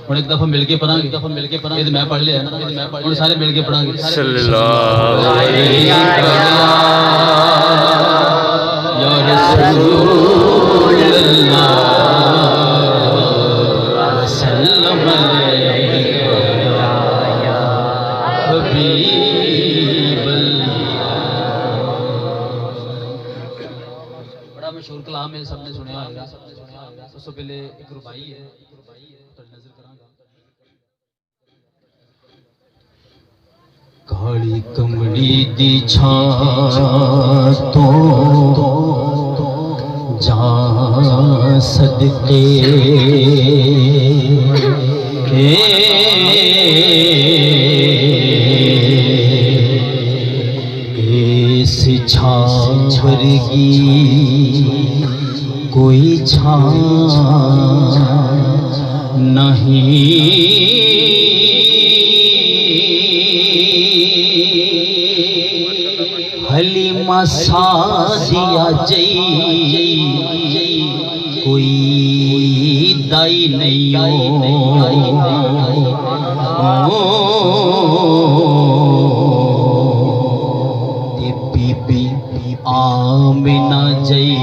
ہوں ایک دفعہ مل کے پڑھا گے، یہ میں پڑھ لیا ہوں سارے مل کے پڑھا گے. صلی اللہ علیہ یا رسول اللہ وسلم علیہ یا حبیب اللہ. بڑا مشہور کلام ہے، سب نے سنیا ہوگا. اس سے پہلے ایک ربائی ہے، نظر کراں گا. کالی کمڑی دی چھاں تو جا صدقے اس چھاں ورگی کوئی چھاں نہیں. حلیمہ سعدیہ جئی کوئی دائی نہیں تے بی بی آمنہ جئی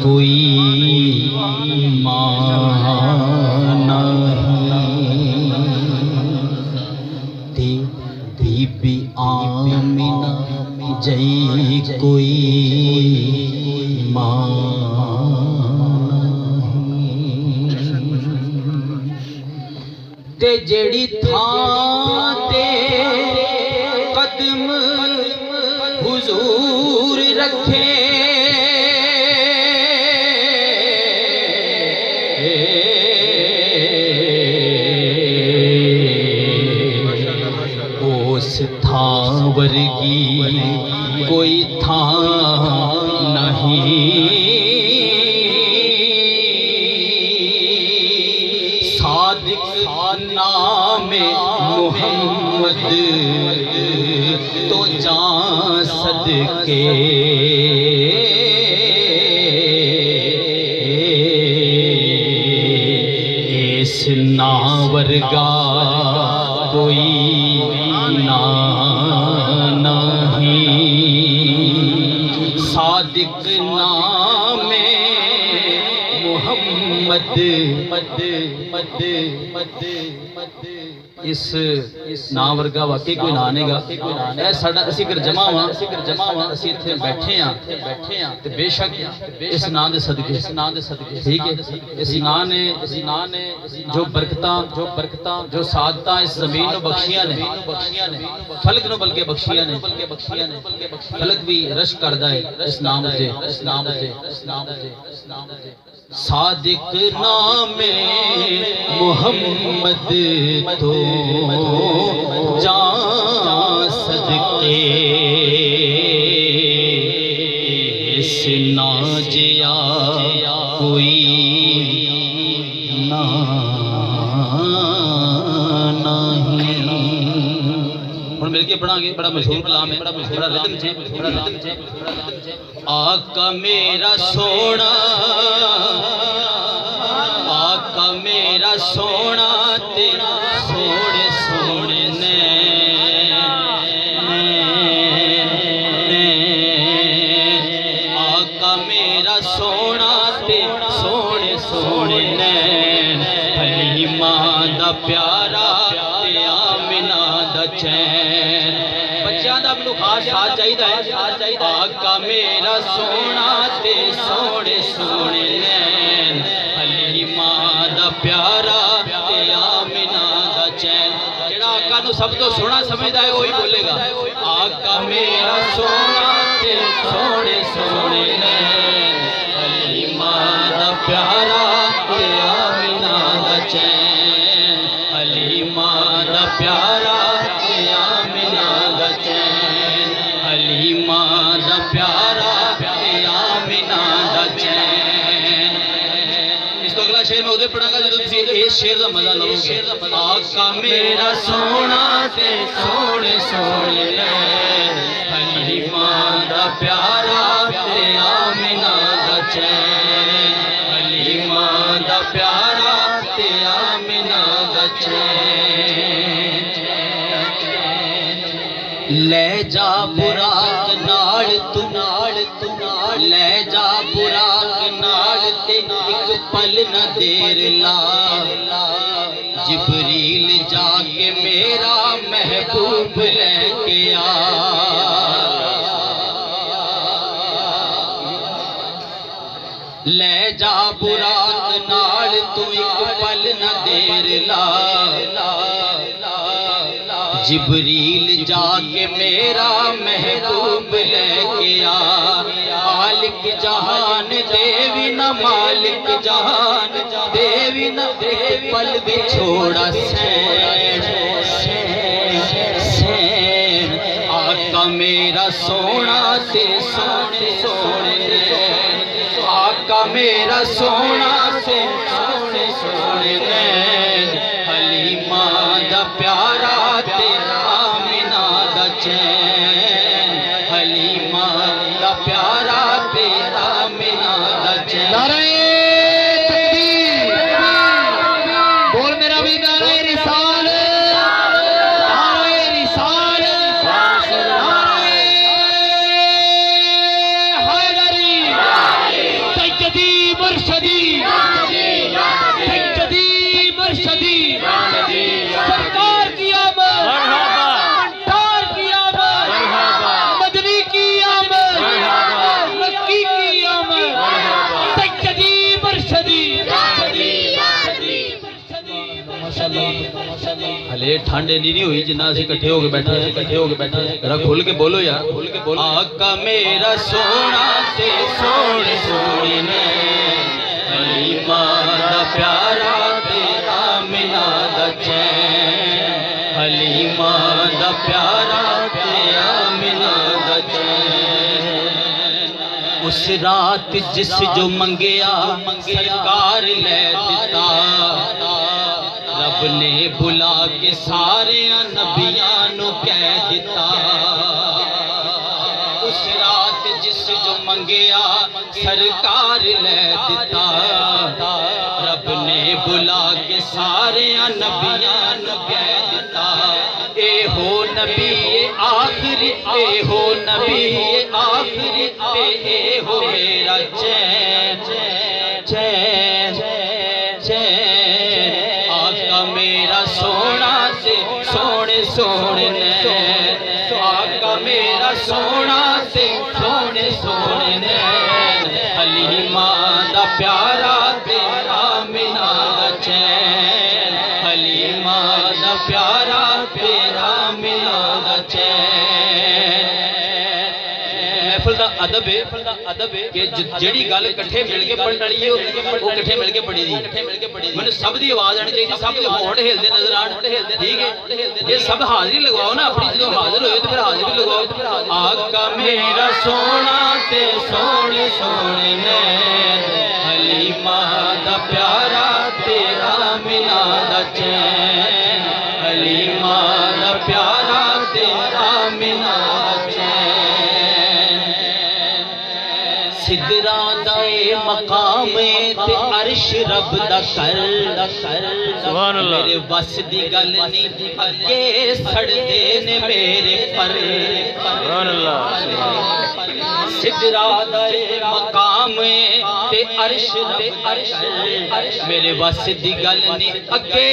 کوئی ماں نہیں تے بی بی آمنہ جئی کوئی ماں تے جیڑی تھاں تے قدم حضور رکھے اس تھاں ورگی کوئی تھاں نہیں. صادق نام محمد تو جان صدقے اس نام ورگا کوئی صادق نام محمد اس نام ورگا واقعی کوئی نہ نہیں گا. اے ساڈا اسی کر جمع ہاں اسی ایتھے بیٹھے ہاں تے بے شک اس نام دے صدقے ٹھیک ہے. اس نام نے جو برکتاں جو سعادتاں اس زمین نو بخشیاں نے، فلک نو بلکہ بخشیاں نے. فلک بھی رش کردا ہے اس نام تے. صادق نام محمد تو جان صدقے اس ناجیا کوئی نہیں. ہن مل کے پڑھاں گے. بڑا مشہور کلام ہے، بڑا ردم ہے. آقا میرا سونا، آقا میرا سونا تیرا سوڑے سوڑے نین. آقا میرا سونا تیرا سوڑے سوڑے نین. حلیمہ دا پیارا تے آمنہ دا چین. بچیاں دا مینوں خاص ساتھ چاہیدا ہے. آقا میرا سونا تے سوڑے سوڑے نین. حلیمہ دا پیارا تے آمنہ دا چین. جڑا آقا نو سب تو سونا سمجھدا ہے وہی بولے گا. آقا میرا سونا تے سوڑے سوڑے نین. حلیمہ دا پیارا تے آمنہ دا چین. حلیمہ دا پیارا تے آمنہ دا چین. حلیمہ دا پیارا تے آمنہ دا چین. اس تو اگلا شعر میں ادھر پڑھا گا جب تسی اس شعر دا مزہ لو گے. آقا میرا سونا تے سوڑے سوڑے نین. حلیمہ دا پیارا تے آمنہ دا چین. حلیمہ دا پیارا تے آمنہ لے جا براق نال تو لے جا براق نال تے ایک پل نہ دیر لا جبریل جا کے میرا محبوب لے کے آ لے جا براق نال تو ایک پل نہ دیر لا جبریل جا کے میرا محبوب لے کے آ مالک جہان دیوی نہ مالک جہان دیوی نہ پل بھی چھوڑا سین آقا میرا سونا تے سونے سونے آقا میرا سونا تے سونے سونے حلیمہ دا پیارا تے آمنہ دا چین حلیمہ دا پیارا تے آمنہ دا چین نعرہ تکبیر بول میرا بھی نعرہ رسالت نعرہ رسالت نعرہ حیدری سیدی مرشدی سیدی مرشدی سرکار کی آمد انٹار کی آمد مدنی کی آمد مکی کی آمد سیدی مرشدی ہلے ٹھنڈ نہیں ہوئی جنہ سے کٹھے ہو کے بیٹھے ذرا کھل کے بولو یار آقا میرا سونا تے سونے سونے حلیمہ دا پیارا تے آمنہ دا چین حلیمہ دا پیارا تے آمنہ دا چین اس رات جس جو منگیا سرکار لے دیتا رب نے بلا کے سارے نبیاں نو کہہ دیتا اس رات جس جو منگیا سرکار لے دیتا رب نے بلا کے سارے نبیاں نو کہہ دیتا اے ہو نبی آخری اے ہو نبی آخری اے ہو میرا چین چین چین آقا میرا سونا سے سونے سونے آقا میرا سونا سے سونے سونے حلیمہ دا پیارا تیرا آمنہ دا چین حلیمہ دا پیارا تیرا آمنہ دا چین محفل دا ادب ہے کہ جڑی گل کٹھے مل کے پڑھن والی ہے وہ کٹھے مل کے پڑھی دی میں سب دی آواز آنی چاہیے سب دے ہونٹ ہلدے نظر آن ٹھیک ہے یہ سب حاضری لگواؤ نا اپنی جدوں حاضر ہوئے تو پھر حاضری لگواؤ آقا میرا سونا تے سونے سونے حلیمہ دا پیارا تیرا آمنہ دا چین حلیمہ دا پیارا تیرا آمنہ دا چین سدران دائے مقام تے عرش رب دا کر سبحان اللہ میرے بس دی گل نہیں اگے سڑ دینے میرے پر سبحان اللہ سدران دائے مقام تے عرش رب میرے بس دی گل نہیں اگے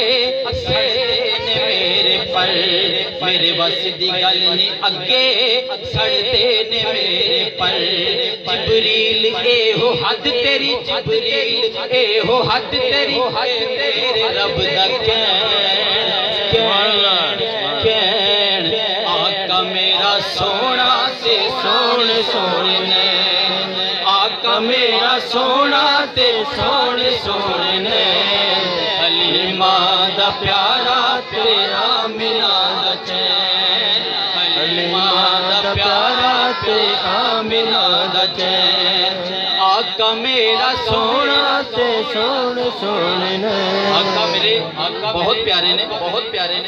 سڑ دینے میرے پر میرے بس دی گل نہیں اگے سڑ دینے میرے پر جبریل اے ہو حد تیری جبریل اے ہو حد تیری رب دا کین آقا میرا سونا تے سونے سونے آقا میرا سونا تے سونے سونے حلیمہ دا پیارا تیرا آمنہ دا چین حلیمہ دا پیارا تیرا آمنہ دا چین آقا میرا سونا تے سونے سونے آقا میرے بہت پیارے نے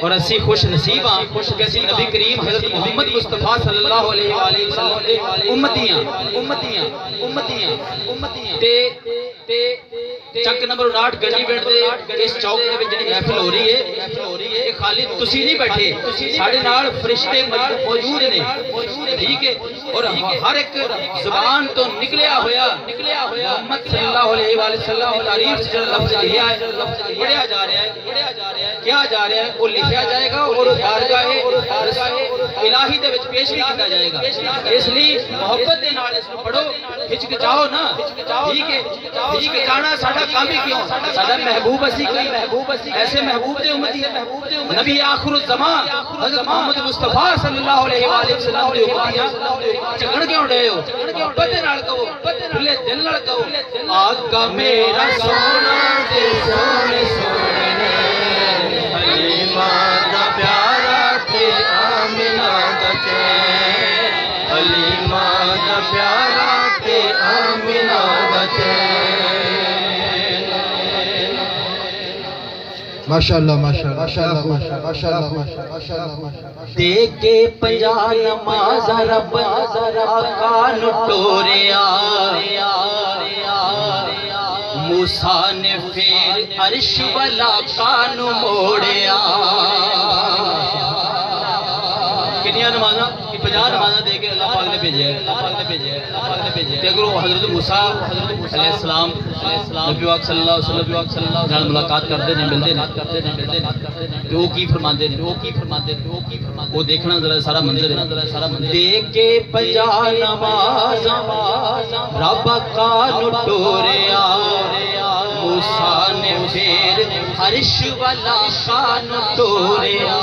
اور اسی خوش نصیب ہاں کہ اسی نبی کریم حضرت محمد مصطفیٰ صلی اللہ علیہ وآلہ وسلم امتیاں تے ਚੱਕ ਨੰਬਰ 59 ਗੰਡੀ ਪਿੰਡ ਦੇ ਇਸ ਚੌਕ ਦੇ ਵਿੱਚ ਜਿਹੜੀ ਮਹਿਫਿਲ ਹੋ ਰਹੀ ਹੈ ਇਹ ਖਾਲੀ ਤੁਸੀਂ ਨਹੀਂ ਬੈਠੇ, ਸਾਡੇ ਨਾਲ ਫਰਿਸ਼ਤੇ ਮੌਜੂਦ ਨੇ, ਠੀਕ ਹੈ। اور ہر ایک زبان تو نکلیا ہویا محمد صلی اللہ علیہ وسلم تعریف سے جو لفظ لکھا ہے پڑھیا جا رہا ہے، کیا جا رہا ہے وہ لکھیا جائے گا اور بارگاہ الہی دے وچ پیش بھی کیتا جائے گا۔ اس لیے محبت دے نال اس کو پڑھو، ہچکچاؤ نا، ٹھیک ہے۔ ہچکچانا ساڈا کام ہی کیوں؟ ساڈا محبوب اسی کوئی ایسے محبوب دے امتی نبی آخر الزمان حضرت محمد مصطفیٰ صلی اللہ علیہ وآلہ وسلم دے امتیاں چکن کیوں ڈے ہو؟ محبت دے نال کہو، کھلے دل نال کہو، آقا میرا سونا تے سونے سونے حلیمہ دا پیارا تے آمنہ دا چین، حلیمہ دا پیارا تے آمنہ دا چین۔ ماشاءاللہ ماشاءاللہ دے کے 50 نماز رب آقا نو ٹوریا، موسیٰ نے پھر عرش والا آقا نو موڑیا۔ کنیا نمازاں 50 نمازاں دے کے اللہ پاک نے بھیجے، تے اگر وہ حضرت موسیٰ علیہ السلام نبی پاک صلی اللہ علیہ وسلم نال ملاقات کرتے ہیں، ملتے ہیں، تو وہ کی فرماندے نے، وہ دیکھنا ذرا سارا منظر ہے۔ دے کے 50 نماز رب آقا نو ٹوریا، موسیٰ نے پھر عرش والا آقا نو ٹوریا۔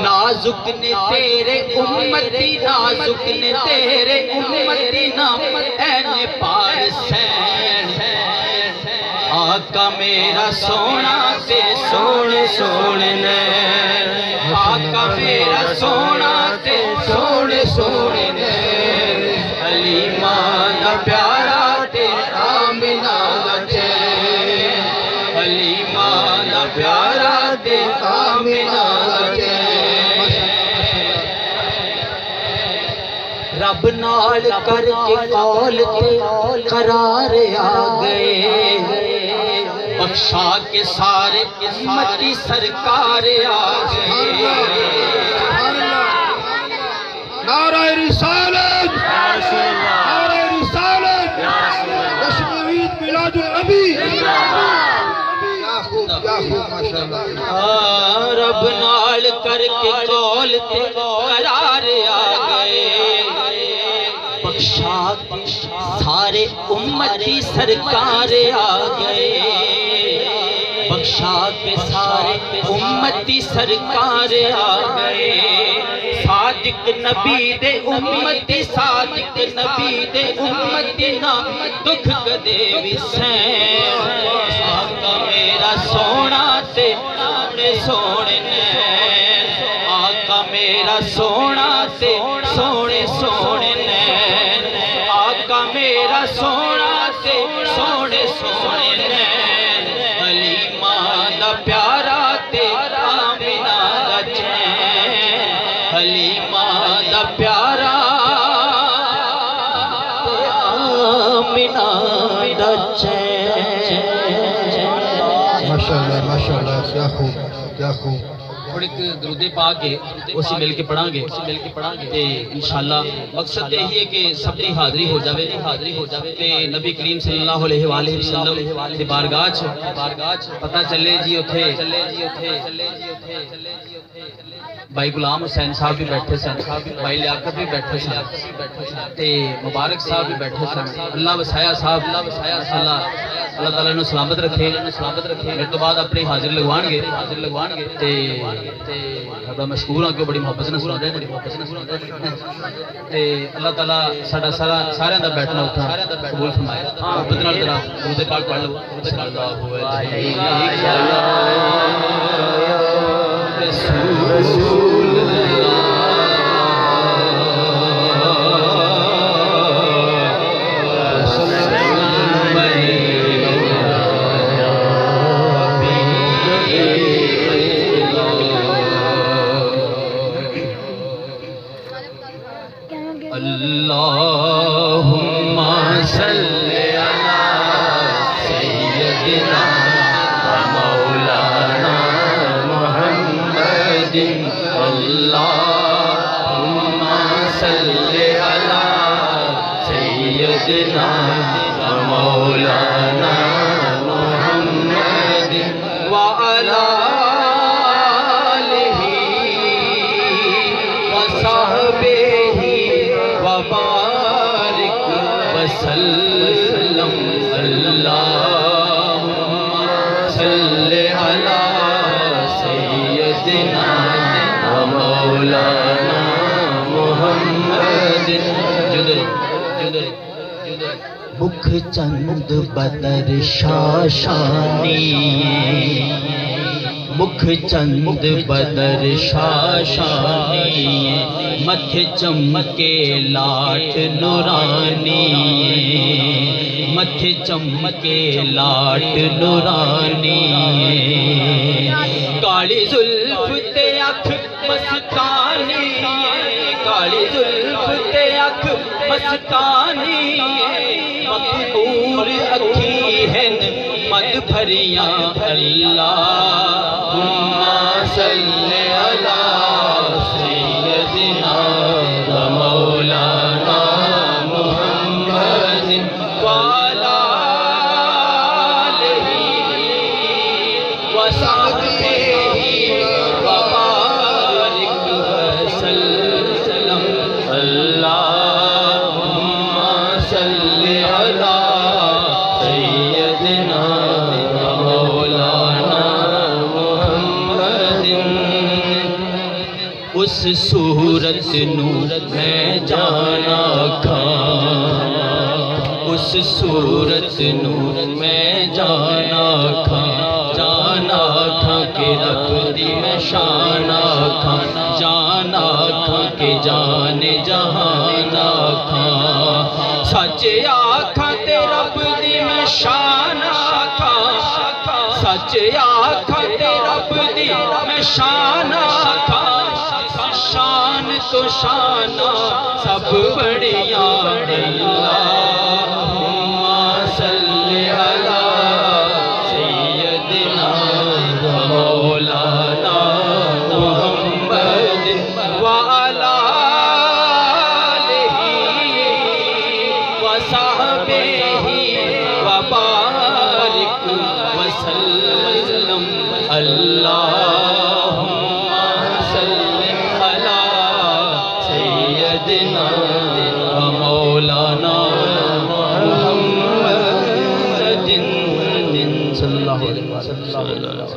نازک نے تیرے امتی، نازک نے تیرے امتی نام این پارسین، آقا میرا سونا تے سونے سونے نین، آقا میرا سونا تے سونے سونے نین، حلیمہ دا پیارا تے آمنہ دا چین، حلیمہ دا پیارا تے آمنہ دا چین۔ رب نال کر کے قول تے قرار آ گئے، بخشا کے سارے امتی سرکار آ گئے۔ نعرہ رسالت، نعرہ رسالت، جشن عید میلاد النبی، کیا خوب ماشاءاللہ۔ رب نال کر کے قول تے قرار آ گئے، بخشا کے سارے امتی سرکار آ گئے، بخشا کے سارے امتی سرکار آ گئے۔ صادق نبی دے امتی، صادق نبی دے امتی نا دکھ کدے بھی سین، آقا میرا سونا تے سونے سونے نین، آقا میرا سونا تے سونے سونے نین، آقا میرا سونا تے سونے سونے نین، حلیمہ دا پیارا تے آمنہ دا چین، حلیمہ دا پیارا تے آمنہ دا چین۔ ماشاءاللہ ماشاءاللہ، کیا خوب کیا خوب۔ اور ایک درود پاک ہے اسی مل کے پڑھاں گے تے انشاءاللہ مقصد یہی ہے کہ سب دی حاضری ہو جاوے تے نبی کریم صلی اللہ علیہ وآلہ وسلم دی بارگاہ پتہ چلے جی اتھے بھائی غلام حسین صاحب بھی بیٹھے سن، بھائی لیاقت بھی بیٹھے سن تے مبارک صاحب بھی بیٹھے سن۔ اللہ وسایا صاحب، اللہ تعالیٰ نے سلامت رکھے، میرے تو بعد اپنی حاضر لگوان گے تے بڑا مشکور ہوں کہ بڑی محبت نے سنا دے تے اللہ تعالیٰ ساڈا سارے دا بیٹھنا اٹھا قبول فرمائے۔ محبت نال ذرا درود پاک پڑھ لو۔ رسول اللہم صلی علی سیدنا و مولانا محمد وعلی آلہ وصحبہ وبارک وسلم اللہم صلی علی سیدنا و مولانا محمد مکھ چند بدر شاشانی مکھ چند بدر شاشانی متھ چمکے لاٹ نورانی متھ چمکے لاٹ نورانی کالی زلف تے اکھ مستانی کالی زلف تے اکھ مستانی مقبول اکھی ہیں مد بھریاں اللہم صلی علی سیدنا و مولانا محمد وعلی آلہ وصحبہ وبارک وسلم اللہم صلی علی سیدنا مولانا محمد اس صورت نور میں جانا کھاں اس صورت نور میں جانا کھاں جانا کھاں کہ رب دی میں شانا کھاں جانا کھاں کہ جان جہانا کھاں سچ آکھاں تے رب دی میں شانا کھاں سچ آکھاں تے رب دی میں شانا کھاں شان تو شانہ سب بڑیاں اللہم صلی علی سیدنا و مولانا محمد وعلی آلہ وصحبہ وبارک وسلم اللہم صلی علی سیدنا و مولانا محمد صلی اللہ علیہ وسلم